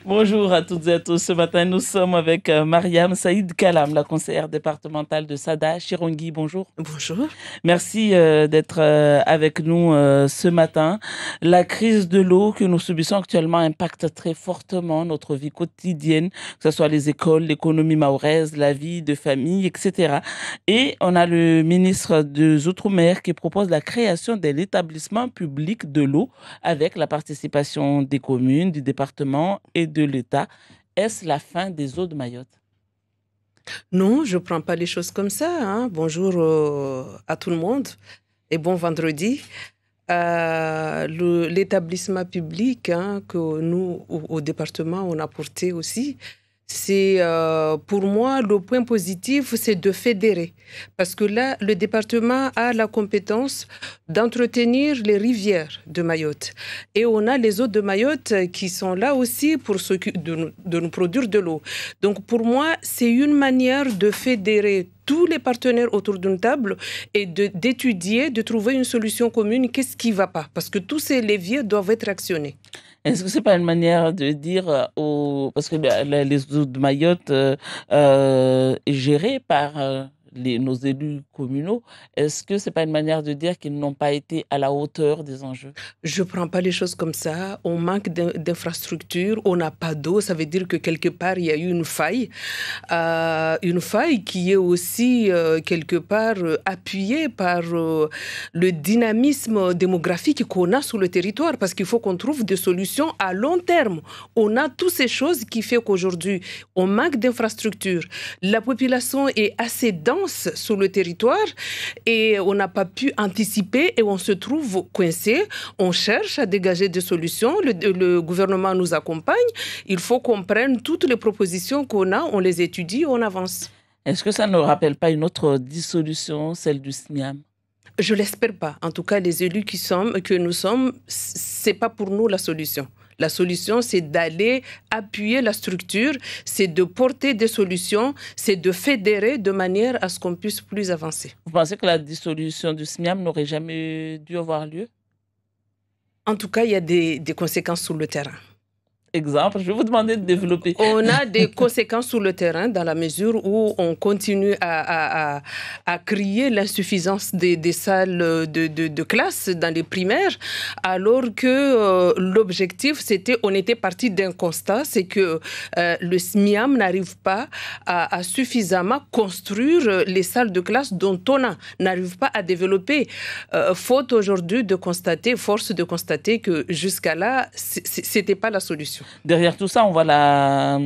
Bonjour à toutes et à tous. Ce matin, nous sommes avec Mariam Saïd Kalam, la conseillère départementale de Sada, Chirongui. Bonjour. Bonjour. Merci d'être avec nous ce matin. La crise de l'eau que nous subissons actuellement impacte très fortement notre vie quotidienne, que ce soit les écoles, l'économie mahoraise, la vie de famille, etc. Et on a le ministre des Outre-mer qui propose la création d'un établissement public de l'eau avec la participation des communes, du département et de l'État. Est-ce la fin des eaux de Mayotte? Non, je ne prends pas les choses comme ça, hein. Bonjour à tout le monde et bon vendredi. L'établissement public, hein, que nous, au département, on a porté aussi, c'est pour moi le point positif, c'est de fédérer. Parce que là, le département a la compétence d'entretenir les rivières de Mayotte. Et on a les eaux de Mayotte qui sont là aussi pour de nous produire de l'eau. Donc pour moi, c'est une manière de fédérer tous les partenaires autour d'une table et d'étudier, de trouver une solution commune. Qu'est-ce qui ne va pas? Parce que tous ces leviers doivent être actionnés. Est-ce que c'est pas une manière de dire parce que les eaux de Mayotte est gérée par nos élus communaux, est-ce que c'est pas une manière de dire qu'ils n'ont pas été à la hauteur des enjeux? Je ne prends pas les choses comme ça. On manque d'infrastructures, on n'a pas d'eau. Ça veut dire que quelque part, il y a eu une faille qui est aussi quelque part appuyée par le dynamisme démographique qu'on a sur le territoire, parce qu'il faut qu'on trouve des solutions à long terme. On a toutes ces choses qui font qu'aujourd'hui, on manque d'infrastructures. La population est assez dense sur le territoire et on n'a pas pu anticiper et on se trouve coincé. On cherche à dégager des solutions. Le gouvernement nous accompagne. Il faut qu'on prenne toutes les propositions qu'on a, on les étudie, on avance. Est-ce que ça ne rappelle pas une autre dissolution, celle du SNIAM? Je l'espère pas. En tout cas, les élus que nous sommes, c'est pas pour nous la solution. La solution, c'est d'aller appuyer la structure, c'est de porter des solutions, c'est de fédérer de manière à ce qu'on puisse plus avancer. Vous pensez que la dissolution du SNIAM n'aurait jamais dû avoir lieu? En tout cas, il y a des conséquences sur le terrain. Exemple, je vais vous demander de développer. On a des conséquences sur le terrain dans la mesure où on continue à crier l'insuffisance des salles de classe dans les primaires, alors que l'objectif, on était parti d'un constat, c'est que le SMIAM n'arrive pas à suffisamment construire les salles de classe dont on n'arrive pas à développer. Force de constater que jusqu'à là, c'était pas la solution. Derrière tout ça, on voit la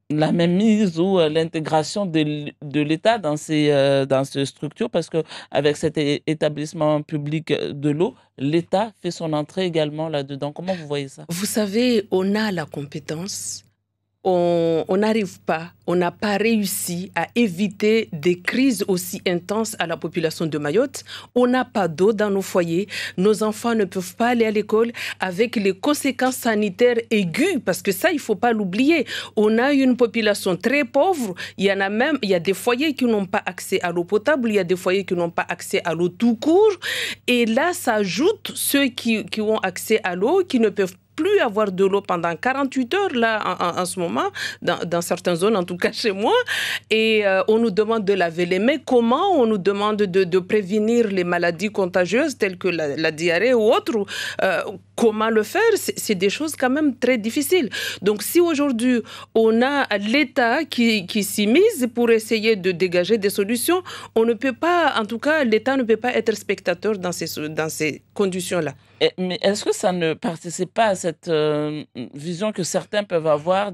même mise ou l'intégration de l'État dans ces structures, parce qu'avec cet établissement public de l'eau, l'État fait son entrée également là-dedans. Comment vous voyez ça? Vous savez, on a la compétence. On n'arrive pas, on n'a pas réussi à éviter des crises aussi intenses à la population de Mayotte. On n'a pas d'eau dans nos foyers. Nos enfants ne peuvent pas aller à l'école avec les conséquences sanitaires aiguës, parce que ça, il ne faut pas l'oublier. On a une population très pauvre. Il y a des foyers qui n'ont pas accès à l'eau potable, il y a des foyers qui n'ont pas accès à l'eau tout court. Et là, ça ajoute ceux qui ont accès à l'eau, qui ne peuvent plus avoir de l'eau pendant 48 heures là en ce moment, dans certaines zones, en tout cas chez moi. Et on nous demande de laver les mains. Comment? On nous demande de prévenir les maladies contagieuses telles que la diarrhée ou autre. Comment le faire? C'est des choses quand même très difficiles. Donc si aujourd'hui on a l'État qui s'y mise pour essayer de dégager des solutions, on ne peut pas, en tout cas l'État ne peut pas être spectateur dans ces conditions-là. Mais est-ce que ça ne participe pas à cette vision que certains peuvent avoir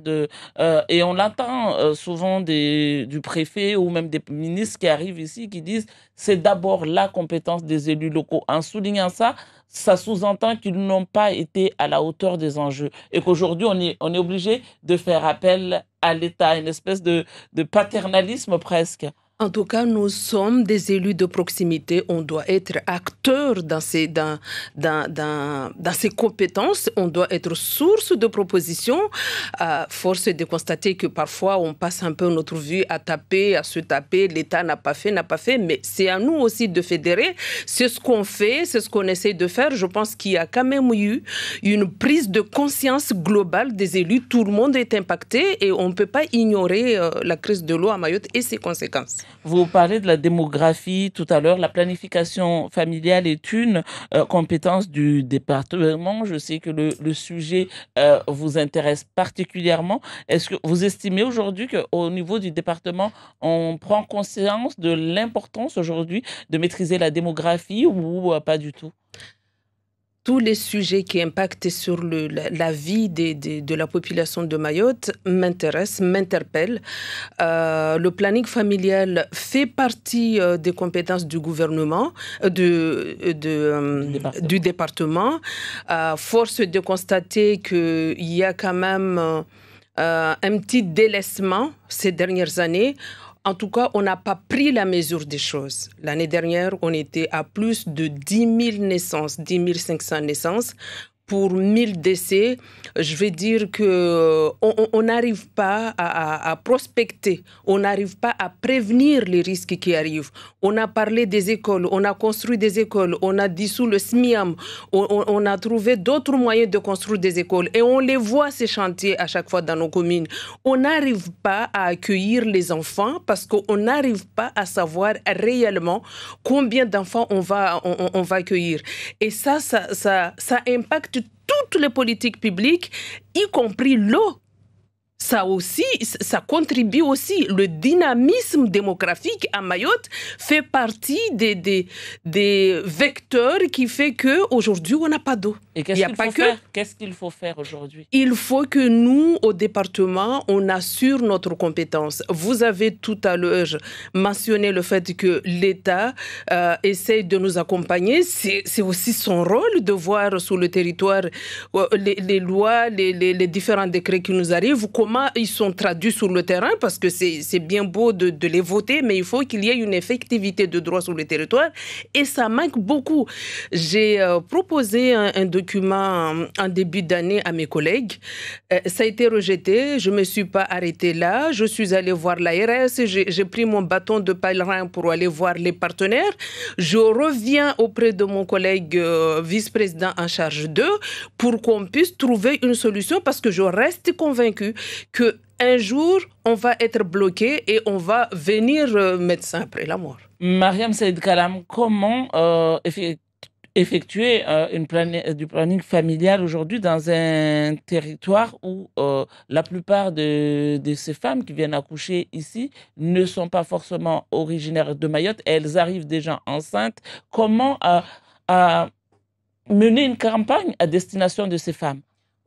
et on l'entend souvent du préfet ou même des ministres qui arrivent ici qui disent c'est d'abord la compétence des élus locaux. En soulignant ça, ça sous-entend qu'ils n'ont pas été à la hauteur des enjeux et qu'aujourd'hui on est obligé de faire appel à l'État, une espèce de paternalisme presque. En tout cas, nous sommes des élus de proximité. On doit être acteurs dans ces compétences. On doit être source de propositions. Force est de constater que parfois, on passe un peu notre vie à taper, à se taper. L'État n'a pas fait. Mais c'est à nous aussi de fédérer. C'est ce qu'on fait, c'est ce qu'on essaie de faire. Je pense qu'il y a quand même eu une prise de conscience globale des élus. Tout le monde est impacté et on ne peut pas ignorer la crise de l'eau à Mayotte et ses conséquences. Vous parlez de la démographie tout à l'heure. La planification familiale est une compétence du département. Je sais que le sujet vous intéresse particulièrement. Est-ce que vous estimez aujourd'hui qu'au niveau du département, on prend conscience de l'importance aujourd'hui de maîtriser la démographie ou pas du tout? Tous les sujets qui impactent sur la vie de la population de Mayotte m'intéressent, m'interpellent. Le planning familial fait partie des compétences du gouvernement, du département. Force est de constater qu'il y a quand même un petit délaissement ces dernières années. En tout cas, on n'a pas pris la mesure des choses. L'année dernière, on était à plus de 10 000 naissances, 10 500 naissances. Pour 1000 décès, je vais dire qu'on n'arrive pas à prospecter, on n'arrive pas à prévenir les risques qui arrivent. On a parlé des écoles, on a construit des écoles, on a dissous le SMIAM, on a trouvé d'autres moyens de construire des écoles et on les voit ces chantiers à chaque fois dans nos communes. On n'arrive pas à accueillir les enfants parce qu'on n'arrive pas à savoir réellement combien d'enfants on va accueillir. Et ça impacte toutes les politiques publiques, y compris l'eau. Ça aussi, ça contribue aussi. Le dynamisme démographique à Mayotte fait partie des vecteurs qui fait qu'aujourd'hui, on n'a pas d'eau. Et qu'est-ce qu'il faut faire aujourd'hui? Il faut que nous, au département, on assure notre compétence. Vous avez tout à l'heure mentionné le fait que l'État essaye de nous accompagner. C'est aussi son rôle de voir sur le territoire les lois, les différents décrets qui nous arrivent, comment ils sont traduits sur le terrain, parce que c'est bien beau de les voter, mais il faut qu'il y ait une effectivité de droit sur le territoire, et ça manque beaucoup. J'ai proposé un document en début d'année à mes collègues. Ça a été rejeté, je ne me suis pas arrêtée là, je suis allée voir l'ARS, j'ai pris mon bâton de pèlerin pour aller voir les partenaires. Je reviens auprès de mon collègue vice-président en charge d'eux pour qu'on puisse trouver une solution, parce que je reste convaincue qu'un jour, on va être bloqué et on va venir médecin après la mort. Mariam Saïd Kalam, comment effectuer du planning familial aujourd'hui dans un territoire où la plupart de ces femmes qui viennent accoucher ici ne sont pas forcément originaires de Mayotte, elles arrivent déjà enceintes. Comment mener une campagne à destination de ces femmes?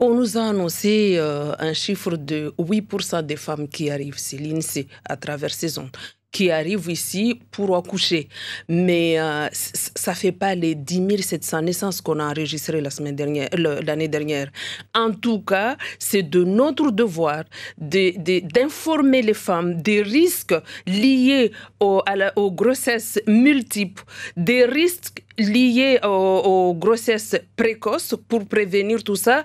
On nous a annoncé un chiffre de 8% des femmes qui arrivent, c'est l'INSEE à travers ces ondes, qui arrivent ici pour accoucher. Mais ça ne fait pas les 10 700 naissances qu'on a enregistrées l'année dernière. En tout cas, c'est de notre devoir d'informer les femmes des risques liés aux grossesses multiples, des risques liées aux grossesses précoces pour prévenir tout ça,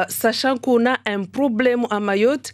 sachant qu'on a un problème à Mayotte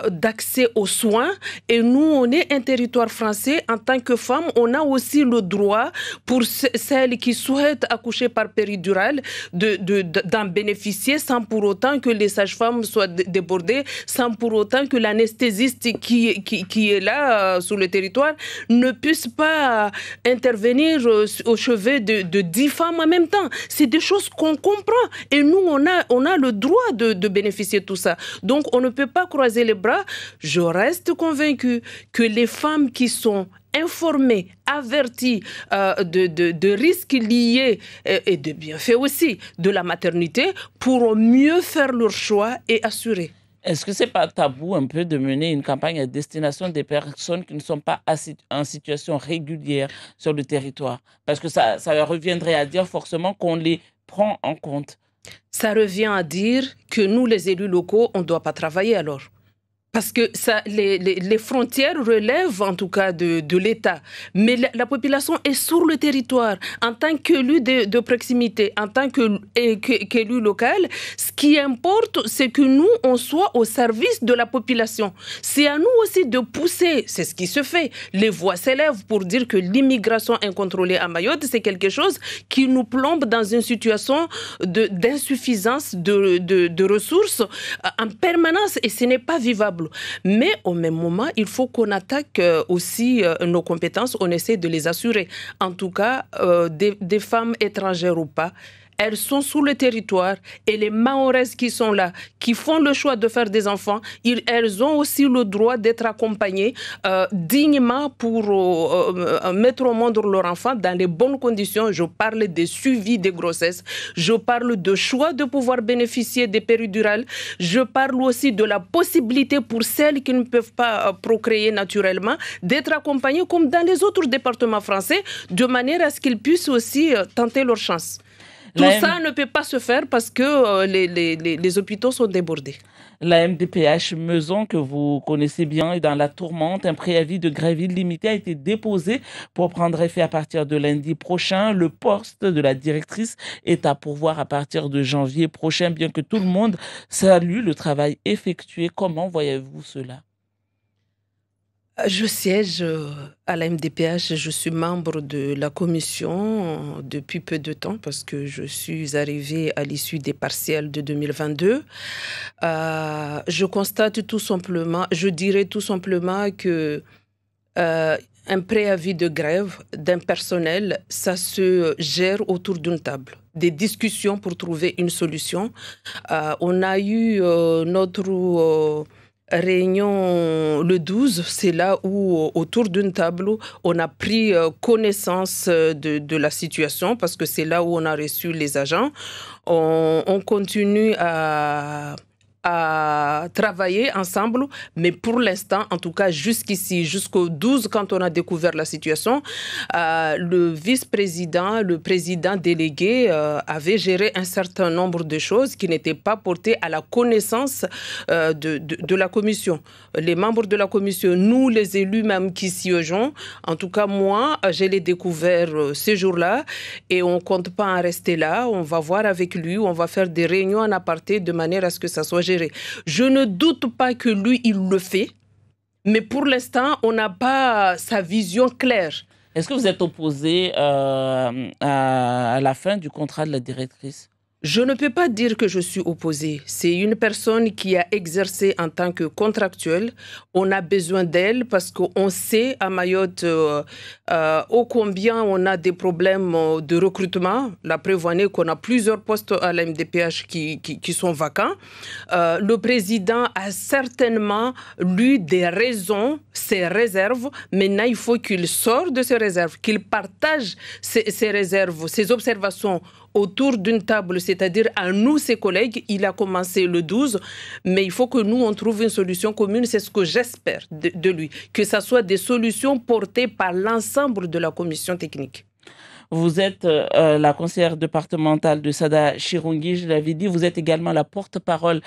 d'accès aux soins. Et nous, on est un territoire français. En tant que femme, on a aussi le droit, pour celles qui souhaitent accoucher par péridurale, d'en bénéficier sans pour autant que les sages-femmes soient débordées, sans pour autant que l'anesthésiste qui est là sur le territoire ne puisse pas intervenir au chevet de 10 femmes en même temps. C'est des choses qu'on comprend. Et nous, on a le droit de bénéficier de tout ça. Donc, on ne peut pas croiser les bras. Je reste convaincue que les femmes qui sont informées, averties de risques liés et de bienfaits aussi de la maternité pourront mieux faire leur choix et assurer. Est-ce que ce n'est pas tabou un peu de mener une campagne à destination des personnes qui ne sont pas en situation régulière sur le territoire? Parce que ça reviendrait à dire forcément qu'on les prend en compte. Ça revient à dire que nous, les élus locaux, on ne doit pas travailler alors. Parce que ça, les frontières relèvent en tout cas de l'État. Mais la population est sur le territoire. En tant qu'élu de proximité, en tant qu'élu local, ce qui importe, c'est que nous, on soit au service de la population. C'est à nous aussi de pousser, c'est ce qui se fait. Les voix s'élèvent pour dire que l'immigration incontrôlée à Mayotte, c'est quelque chose qui nous plombe dans une situation d'insuffisance de ressources en permanence et ce n'est pas vivable. Mais au même moment, il faut qu'on attaque aussi nos compétences, on essaie de les assurer. En tout cas, des femmes étrangères ou pas, elles sont sous le territoire et les Mahoraises qui sont là, qui font le choix de faire des enfants, elles ont aussi le droit d'être accompagnées dignement pour mettre au monde leur enfant dans les bonnes conditions. Je parle des suivis des grossesses, je parle de choix de pouvoir bénéficier des péridurales, je parle aussi de la possibilité pour celles qui ne peuvent pas procréer naturellement d'être accompagnées comme dans les autres départements français, de manière à ce qu'ils puissent aussi tenter leur chance. Tout ça ne peut pas se faire parce que les hôpitaux sont débordés. La MDPH Meuzon, que vous connaissez bien, est dans la tourmente. Un préavis de grève illimité a été déposé pour prendre effet à partir de lundi prochain. Le poste de la directrice est à pourvoir à partir de janvier prochain, bien que tout le monde salue le travail effectué. Comment voyez-vous cela ? Je siège à la MDPH, je suis membre de la commission depuis peu de temps parce que je suis arrivée à l'issue des partiels de 2022. Je constate tout simplement, je dirais tout simplement que un préavis de grève d'un personnel, ça se gère autour d'une table. Des discussions pour trouver une solution. On a eu notre réunion le 12, c'est là où, autour d'une table, on a pris connaissance de la situation parce que c'est là où on a reçu les agents. On continue à travailler ensemble, mais pour l'instant, en tout cas jusqu'ici, jusqu'au 12, quand on a découvert la situation, le vice-président, le président délégué avait géré un certain nombre de choses qui n'étaient pas portées à la connaissance de la commission. Les membres de la commission, nous les élus même qui siégeons, en tout cas moi, je l'ai découvert ces jours-là et on ne compte pas en rester là, on va voir avec lui, on va faire des réunions en aparté de manière à ce que ça soit géré. Je ne doute pas que lui, il le fait, mais pour l'instant, on n'a pas sa vision claire. Est-ce que vous êtes opposé à la fin du contrat de la directrice ? Je ne peux pas dire que je suis opposée. C'est une personne qui a exercé en tant que contractuelle. On a besoin d'elle parce qu'on sait à Mayotte ô combien on a des problèmes de recrutement. La preuve en est qu'on a plusieurs postes à la MDPH qui sont vacants. Le président a certainement, lui, des raisons, ses réserves. Maintenant, il faut qu'il sorte de ses réserves, qu'il partage ses réserves, ses observations autour d'une table, c'est-à-dire à nous, ses collègues. Il a commencé le 12, mais il faut que nous, on trouve une solution commune. C'est ce que j'espère de lui, que ce soit des solutions portées par l'ensemble de la commission technique. Vous êtes la conseillère départementale de Sada Chirungi, je l'avais dit. Vous êtes également la porte-parole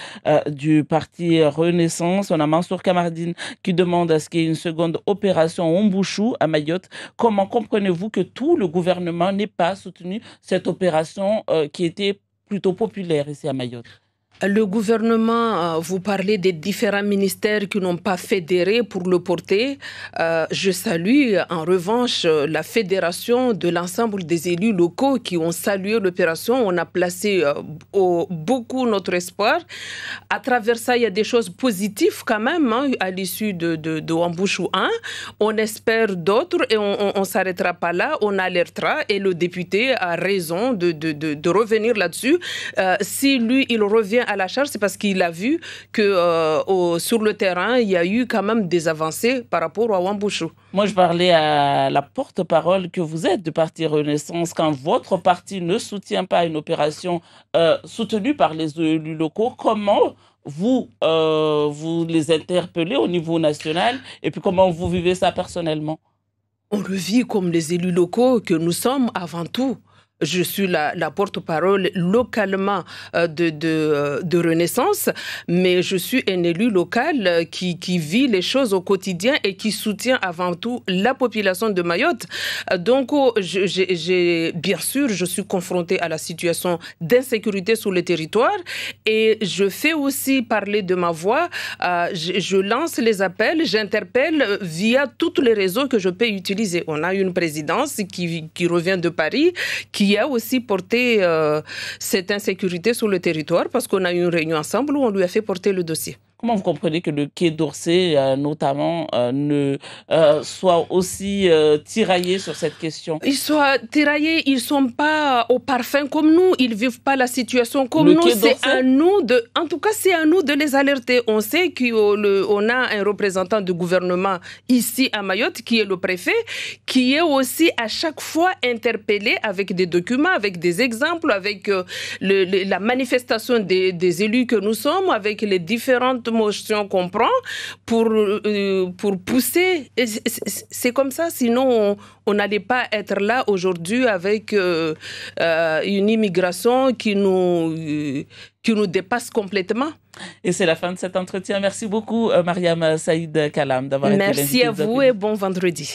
du parti Renaissance. On a Mansour Kamardine qui demande à ce qu'il y ait une seconde opération Ombouchou à Mayotte. Comment comprenez-vous que tout le gouvernement n'ait pas soutenu cette opération qui était plutôt populaire ici à Mayotte ? Le gouvernement, vous parlez des différents ministères qui n'ont pas fédéré pour le porter. Je salue en revanche la fédération de l'ensemble des élus locaux qui ont salué l'opération. On a placé beaucoup notre espoir. À travers ça, il y a des choses positives quand même à l'issue de Ombouchou 1. On espère d'autres et on ne s'arrêtera pas là. On alertera et le député a raison de revenir là-dessus. Si lui, il revient à la charge, c'est parce qu'il a vu que sur le terrain, il y a eu quand même des avancées par rapport à Ombouchou. Moi, je parlais à la porte-parole que vous êtes du Parti Renaissance. Quand votre parti ne soutient pas une opération soutenue par les élus locaux, comment vous les interpellez au niveau national et puis comment vous vivez ça personnellement? On le vit comme les élus locaux que nous sommes avant tout. Je suis la porte-parole localement de Renaissance, mais je suis un élu local qui vit les choses au quotidien et qui soutient avant tout la population de Mayotte. Donc, bien sûr, je suis confrontée à la situation d'insécurité sur le territoire et je fais aussi parler de ma voix. Je lance les appels, j'interpelle via tous les réseaux que je peux utiliser. On a une présidence qui revient de Paris, qui a aussi porté cette insécurité sur le territoire parce qu'on a eu une réunion ensemble où on lui a fait porter le dossier. Comment vous comprenez que le Quai d'Orsay, notamment, ne soit aussi tiraillé sur cette question? Ils sont tiraillés, ils ne sont pas au parfum comme nous, ils ne vivent pas la situation comme Le nous. Quai C'est d'Orsay? à nous en tout cas, c'est à nous de les alerter. On sait qu'on a un représentant du gouvernement ici à Mayotte, qui est le préfet, qui est aussi à chaque fois interpellé avec des documents, avec des exemples, avec la manifestation des élus que nous sommes, avec les différentes motions qu'on prend pour pousser. C'est comme ça, sinon on n'allait pas être là aujourd'hui avec une immigration qui nous dépasse complètement. Et c'est la fin de cet entretien. Merci beaucoup, Mariam Saïd Kalam, d'avoir été l'invitée. Merci à vous et bon vendredi.